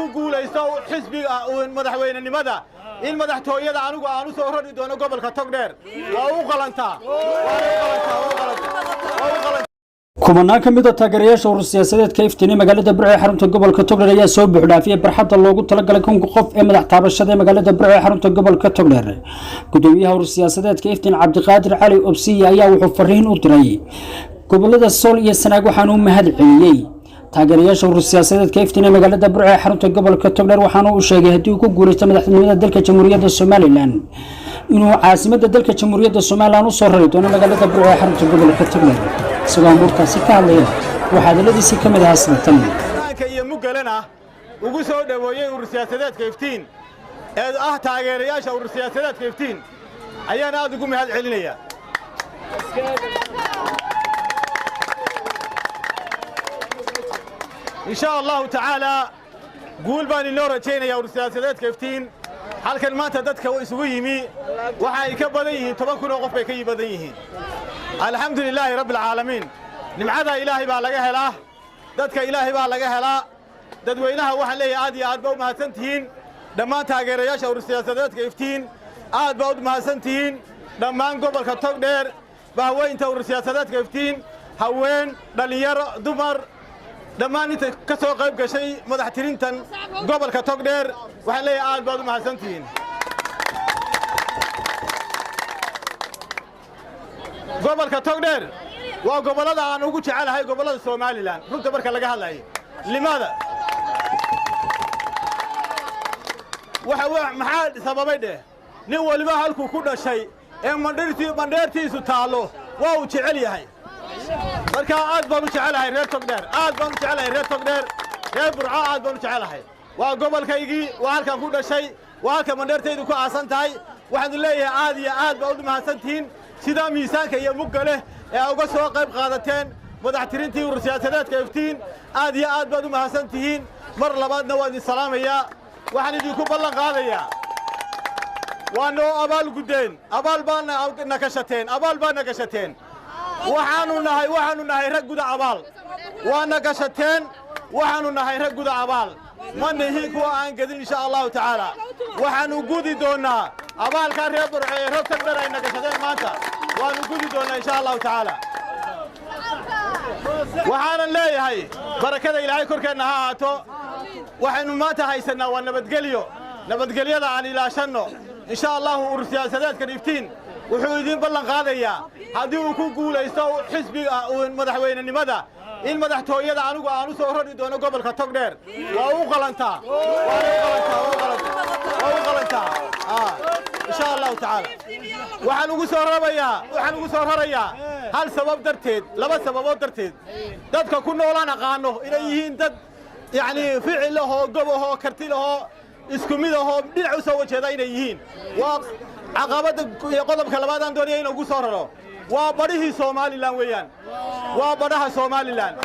ku guulaysto xisbiga madaxweynenimada in madaxtooyada anigu aan u soo rari doono gobolka Togdheer waa u qalantaa kumanaan ka mid ah taageerayaasha urur siyaasadeedka iftiin ee magaalada Burco ee xarunta gobolka Togdheer ayaa soo buuxdhaafiyay barxadda loogu talagalay kun qof ee madax taabashada ee magaalada Burco ee xarunta gobolka Togdheer. Gudoomiyaha urur siyaasadeedka iftiin Cabdiqaadir Cali Obsiye ayaa wuxuu fariin u diray gobolada Sool iyo Sanaag waxaana uu mahad celiyay taageerayaasha urur siyaasadeedka iftiin ee magaalada Burco ee xarunta gobolka Togdheer waxaana uu sheegay haddii uu ku guuleysto madaxtinimada dalka Jamhuuriyadda Soomaaliland inuu caasimadda dalka Jamhuuriyadda Soomaaliland u soo rari doono magaalada Burco ee xarunta gobolka Togdheer. isagoo murtaasi ka hadlaya waxaa daladiisii ka mid ah sidatan iyo mugalana ugu soo dhaweeyay urur siyaasadeedka iftiin ee ah taageerayaasha urur siyaasadeedka iftiin ayaan aad ugu mahad celinaya insha Allah ta'ala guul baan inoo rajaynaya urur siyaasadeedka iftiin halkan maanta dadka isugu yimi waxa ay ka badan yihiin 10 kun oo qof bay ka badan yihiin alxamdulilaahi rabbil caalamiin nimcada ilaahay baa laga helaa dadka ilaahay baa laga helaa dadweynaha waxa leeyahay aad iyo aad baa u mahadsantihiin dhammaan taageerayaasha urur siyaasadeedka iftiin aad baa u mahadsantihiin dhammaan gobolka Togdheer bahweynta urur siyaasadeedka iftiin haween dhalinyaro dumar dhammaan inta ka soo qayb gashay madaxtirintan gobolka Togdheer waxa leeyahay aad baa u mahadsantihiin gobolka Togdheer waa gobolada aan ugu jecelahay gobolada Soomaaliland runta marka laga hadlayo limada waxa maxaa sababay nin waliba halku ku dhashay ee mandheertiisu taalo waa uu jecel yahay marka aad baan u jecelahay reer Togdheer aad baan u jecelahay reer Togdheer reer Burco aad baan u jecelahay waa gobolkaygii waa halkan ku dhashay waa halka mandheertaydu ku aasan tahay waxaan leeyahay aad iyo aad baa u mahadsantihiin sida miisaanka iyo mugale ee uga soo qayb qaadateen madaxtirintii urur siyaasadeedka iftiin aad iyo aad baad u mahadsantihiin mar labaadna waan idin salaamayaa waxaan idinku ballan qaadayaa waano abaal gudeen abaal baana gashateen waxaanu nahay rag guda abaal waana gashateen waxaanu nahay rag guda abaal ma nihi kuwa aan gadin insha Allah ta'ala waxaanu gudi doonaa abaalka reer Burco ee reer Togdheer ay nagashadeen maanta waanu gudi doonaa insha Allah ta'ala waxaan leeyahay barakada Ilaahay korkeena ha ahaato waxaanu maanta haysanaa waa nabadgelyada aan ilaashano insha Allah urur siyaasadeedka iftiin wuxuu idin ballan qaadayaa haddii uu ku guulaysto xisbiga madaxweynenimada in madaxtooyada anigu aan u soo rari doono gobolka Togdheer waa u qalantaa insha Allah ta'ala waxaan ugu soo rarayaa hal sabab darteed laba sababood darteed dadka ku noolaan aqaano inay yihiin dad yani ficil oo goboho karti loo isku mid ah dhinac u soo wajeeda inay yihiin waa caqabada qodobka labaad aan doonayay inuu ugu soo raro waa badhihii Soomaaliland weeyaan waa badhaha Soomaaliland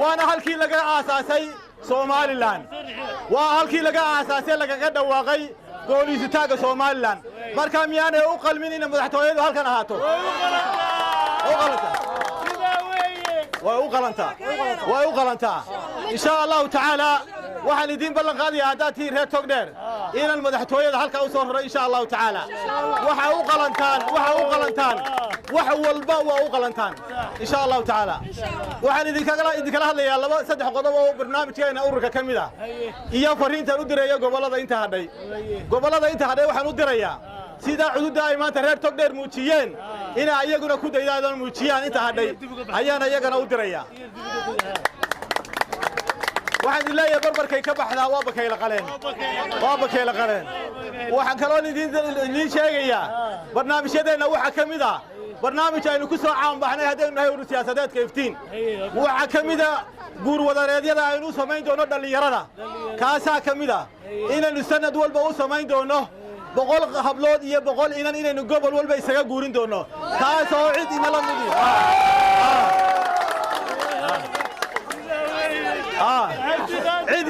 waana halkii laga aasaasay Soomaaliland waa halkii laga aasaasay laga dhawaaqay gooliisitaaga Soomaaliland marka miyaanay u qalmin in madaxtooyadu halkan ahaato way u qalantaa insha Allah ta'ala waxaan idin ballan qaadayaa hadaatii reer Togdheer inaan madaxtooyada halka u soo raro insha Allah ta'ala waxa u qalantaan wax walba waa u qalantaan insha Allah ta'ala waxaan idinkala hadlayaa laba saddex qodob oo barnaamijkeena ururka kamid ah iyo fariintan u direeyo gobolada inta hadhay waxaan u dirayaa sida xuduudda ay maanta reer Togdheer muujiyeen ina ayaguna ku daydaan muujiyaan inta hadhay ayaan ayagana u dirayaa waxaan ilaahay barbarkay ka baxdaa waa bakayla qaleen waxaan kaloo idin sheegayaa barnaamijyadeena waxa kamid ah barnaamij aynu ku soo caan baxnay hadaynu nahay urur siyaasadeedka iftiin waxa kamid ah guur wadareedyada aynu samayn doono dhalinyarada kaasaa kamid ah inaynu sanad walba u samayn doono 100 hablood iyo 100 inan inaynu gobol walba isaga guurin doono taas oo cid inala mid cid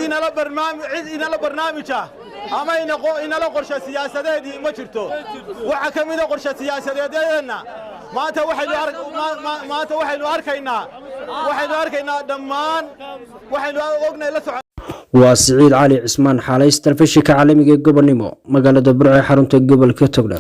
inala barnaamija ama inala qorshe siyaasadeedii ma jirto waxa kamid ah qorshe siyaasadeedna maanta waxaynu arkaynaa waxaynu arkaynaa dhammaan waxaynu ognahay la socon وسعيد علي عثمان حاليس تلفزيون عالمي جوبرنيمو مقالة برعي حرمت الجبل كتبنا